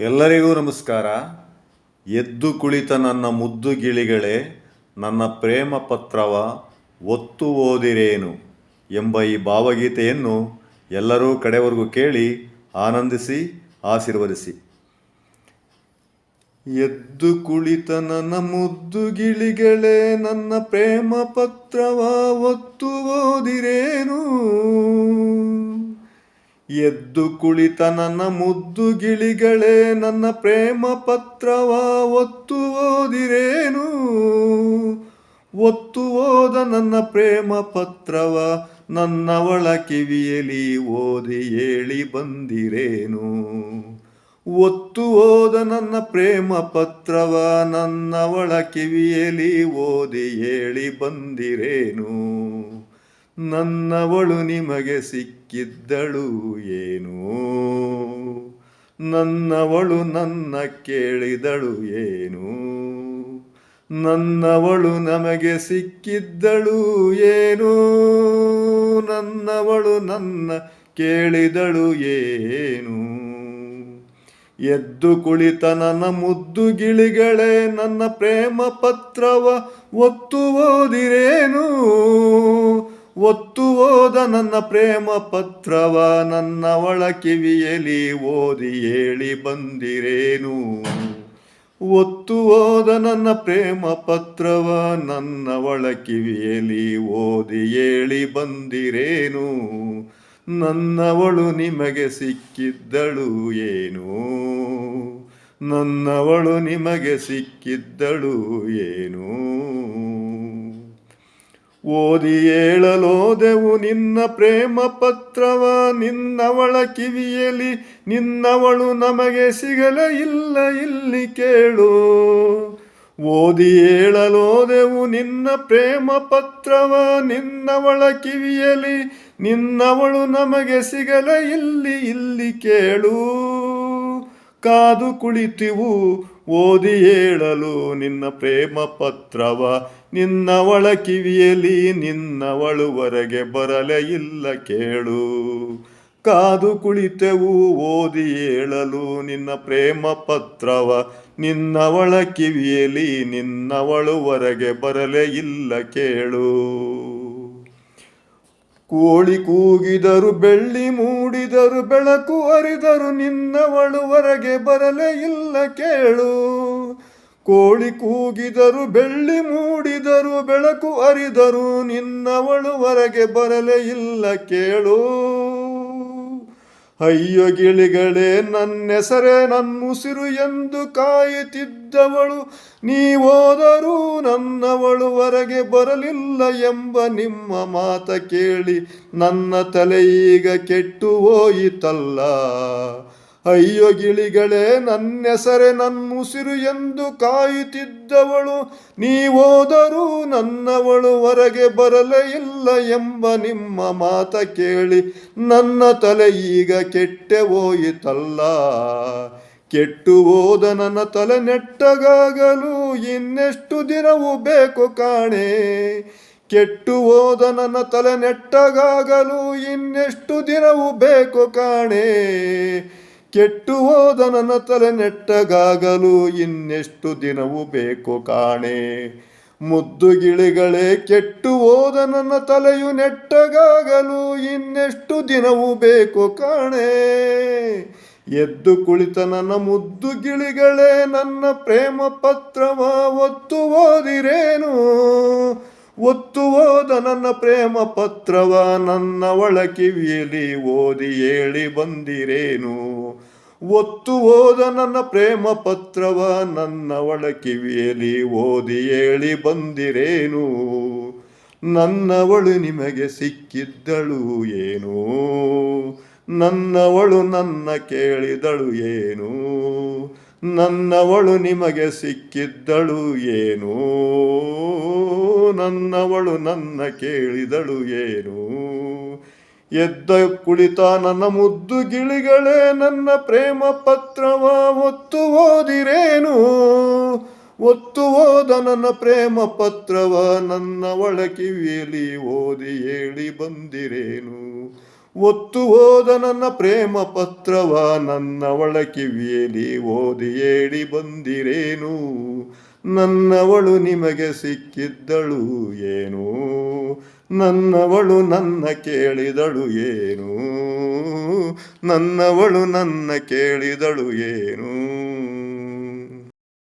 ಎಲ್ಲರಿಗೂ ನಮಸ್ಕಾರ. ಎದ್ದು ಕುಳಿತ ನನ್ನ ಮುದ್ದು ಗಿಳಿಗಳೇ, ನನ್ನ ಪ್ರೇಮ ಪತ್ರವ ಒತ್ತು ಓದಿರೇನು ಎಂಬ ಈ ಭಾವಗೀತೆಯನ್ನು ಎಲ್ಲರೂ ಕಡೆವರೆಗೂ ಕೇಳಿ ಆನಂದಿಸಿ ಆಶೀರ್ವದಿಸಿ. ಎದ್ದು ಕುಳಿತ ನನ್ನ ಮುದ್ದು ಗಿಳಿಗಳೇ, ನನ್ನ ಪ್ರೇಮ ಪತ್ರವ ಒತ್ತು ಓದಿರೇನು. ಎದ್ದು ಕುಳಿತ ನನ್ನ ಮುದ್ದು ಗಿಳಿಗಳೇ, ನನ್ನ ಪ್ರೇಮ ಪತ್ರವ ಒತ್ತು ಓದಿರೇನು. ಒತ್ತು ಓದ ನನ್ನ ಪ್ರೇಮ ಪತ್ರವ ನನ್ನವಳ ಕಿವಿಯಲಿ ಓದಿ ಹೇಳಿ ಬಂದಿರೇನು. ಒತ್ತು ಓದ ನನ್ನ ಪ್ರೇಮ ಪತ್ರವ ನನ್ನವಳ ಕಿವಿಯಲಿ ಓದಿ ಹೇಳಿ ಬಂದಿರೇನು. ನನ್ನವಳು ನಿಮಗೆ ಸಿಕ್ಕಿದ್ದಳು ಏನು, ನನ್ನವಳು ನನ್ನ ಕೇಳಿದಳು ಏನು. ನನ್ನವಳು ನಮಗೆ ಸಿಕ್ಕಿದ್ದಳು ಏನು, ನನ್ನವಳು ನನ್ನ ಕೇಳಿದಳು ಏನು. ಎದ್ದು ಕುಳಿತ ನನ್ನ ಮುದ್ದು ಗಿಳಿಗಳೇ, ನನ್ನ ಪ್ರೇಮ ಪತ್ರವ ಒತ್ತು ಓದಿರೇನು. ಒತ್ತು ಓದ ನನ್ನ ಪ್ರೇಮ ಪತ್ರವ ನನ್ನವಳ ಕಿವಿಯಲಿ ಓದಿ ಹೇಳಿ ಬಂದಿರೇನು. ಒತ್ತು ಓದ ನನ್ನ ಪ್ರೇಮ ಪತ್ರವ ನನ್ನವಳ ಕಿವಿಯಲಿ ಓದಿ ಹೇಳಿ ಬಂದಿರೇನು. ನನ್ನವಳು ನಿಮಗೆ ಸಿಕ್ಕಿದ್ದಳು ಏನು, ನನ್ನವಳು ನಿಮಗೆ ಸಿಕ್ಕಿದ್ದಳು ಏನು. ಓದಿ ಹೇಳಲೋದೆವು ನಿನ್ನ ಪ್ರೇಮ ಪತ್ರವ ನಿನ್ನವಳ ಕಿವಿಯಲಿ, ನಿನ್ನವಳು ನಮಗೆ ಸಿಗಲ ಇಲ್ಲ ಇಲ್ಲಿ ಕೇಳು. ಓದಿ ಹೇಳಲೋದೆವು ನಿನ್ನ ಪ್ರೇಮ ಪತ್ರವ ನಿನ್ನವಳ ಕಿವಿಯಲಿ, ನಿನ್ನವಳು ನಮಗೆ ಸಿಗಲ ಇಲ್ಲಿ ಕೇಳು. ಕಾದು ಕುಳಿತಿವು ಓದಿ ಹೇಳಲು ನಿನ್ನ ಪ್ರೇಮ ಪತ್ರವ ನಿನ್ನವಳ ಕಿವಿಯಲಿ, ನಿನ್ನವಳು ಹೊರಗೆ ಬರಲೇ ಇಲ್ಲ ಕೇಳು. ಕಾದು ಕುಳಿತೆವು ಓದಿ ಹೇಳಲು ನಿನ್ನ ಪ್ರೇಮ ಪತ್ರವ ನಿನ್ನವಳ ಕಿವಿಯಲಿ, ನಿನ್ನವಳು ಹೊರಗೆ ಬರಲೇ ಇಲ್ಲ ಕೇಳು. ಕೋಳಿ ಕೂಗಿದರು ಬೆಳ್ಳಿ ಮೂಡಿದರು ಬೆಳಕು ಹರಿದರು ನಿನ್ನವಳು ಹೊರಗೆ ಬರಲೇ ಇಲ್ಲ ಕೇಳು. ಕೋಳಿ ಕೂಗಿದರು ಬೆಳ್ಳಿ ಮೂಡಿದರು ಬೆಳಕು ಹರಿದರು ನಿನ್ನವಳು ಹೊರಗೆ ಬರಲೇ ಇಲ್ಲ ಕೇಳು. ಅಯ್ಯೋ ಗಿಳಿಗಳೇ, ನನ್ನೆಸರೇ ನನ್ನುಸಿರು ಎಂದು ಕಾಯುತ್ತಿದ್ದವಳು ನೀವೋದರೂ ನನ್ನವಳು ಹೊರಗೆ ಬರಲಿಲ್ಲ ಎಂಬ ನಿಮ್ಮ ಮಾತ ಕೇಳಿ ನನ್ನ ತಲೆ ಈಗ ಕೆಟ್ಟು ಹೋಯಿತಲ್ಲ. ಅಯ್ಯೋ ಗಿಳಿಗಳೇ, ನನ್ನೆಸರೇ ನನ್ನುಸಿರು ಎಂದು ಕಾಯುತ್ತಿದ್ದವಳು ನೀವೋದರೂ ನನ್ನವಳು ಹೊರಗೆ ಬರಲೇ ಇಲ್ಲ ಎಂಬ ನಿಮ್ಮ ಮಾತ ಕೇಳಿ ನನ್ನ ತಲೆ ಈಗ ಕೆಟ್ಟೆ ಹೋಯಿತಲ್ಲ. ಕೆಟ್ಟು ಹೋದ ನನ್ನ ತಲೆ ನೆಟ್ಟಗಾಗಲು ಇನ್ನೆಷ್ಟು ದಿನವೂ ಬೇಕು ಕಾಣೆ. ಕೆಟ್ಟು ಹೋದ ನನ್ನ ತಲೆ ನೆಟ್ಟಗಾಗಲು ಇನ್ನೆಷ್ಟು ದಿನವೂ ಬೇಕು ಕಾಣೆ. ಕೆಟ್ಟು ಹೋದ ನನ್ನ ತಲೆ ನೆಟ್ಟಗಾಗಲು ಇನ್ನೆಷ್ಟು ದಿನವೂ ಬೇಕು ಕಾಣೆ. ಮುದ್ದು ಗಿಳಿಗಳೇ, ಕೆಟ್ಟು ಹೋದ ನನ್ನ ತಲೆಯು ನೆಟ್ಟಗಾಗಲು ಇನ್ನೆಷ್ಟು ದಿನವೂ ಬೇಕು ಕಾಣೆ. ಎದ್ದು ಕುಳಿತ ನನ್ನ ಮುದ್ದು ಗಿಳಿಗಳೇ, ನನ್ನ ಪ್ರೇಮ ಪತ್ರವ ಒತ್ತು ಓದಿರೇನು. ಒತ್ತು ಓದ ನನ್ನ ಪ್ರೇಮ ಪತ್ರವ ನನ್ನವಳ ಕಿವಿಯಲಿ ಓದಿ ಹೇಳಿ ಬಂದಿರೇನು. ಒತ್ತು ಓದ ನನ್ನ ಪ್ರೇಮ ಪತ್ರವ ನನ್ನವಳ ಕಿವಿಯಲಿ ಓದಿ ಹೇಳಿ ಬಂದಿರೇನು. ನನ್ನವಳು ನಿಮಗೆ ಸಿಕ್ಕಿದ್ದಳು ಏನು, ನನ್ನವಳು ನನ್ನ ಕೇಳಿದಳು ಏನು. ನನ್ನವಳು ನಿಮಗೆ ಸಿಕ್ಕಿದ್ದಳು ಏನು, ನನ್ನವಳು ನನ್ನ ಕೇಳಿದಳು ಏನು. ಎದ್ದ ಕುಳಿತ ನನ್ನ ಮುದ್ದು ಗಿಳಿಗಳೇ, ನನ್ನ ಪ್ರೇಮ ಪತ್ರವ ಒತ್ತು ಓದಿರೇನು. ಒತ್ತು ಓದ ನನ್ನ ಪ್ರೇಮ ಪತ್ರವ ನನ್ನವಳ ಕಿವಿಯಲಿ ಓದಿ ಹೇಳಿ ಬಂದಿರೇನು. ಒತ್ತು ಹೋದ ನನ್ನ ಪ್ರೇಮ ಪತ್ರವ ನನ್ನವಳ ಕಿವಿಯಲ್ಲಿ ಓದಿ ಹೇಳಿ ಬಂದಿರೇನು. ನನ್ನವಳು ನಿಮಗೆ ಸಿಕ್ಕಿದ್ದಳು ಏನು, ನನ್ನವಳು ನನ್ನ ಕೇಳಿದಳು ಏನು, ನನ್ನವಳು ನನ್ನ ಕೇಳಿದಳು ಏನು.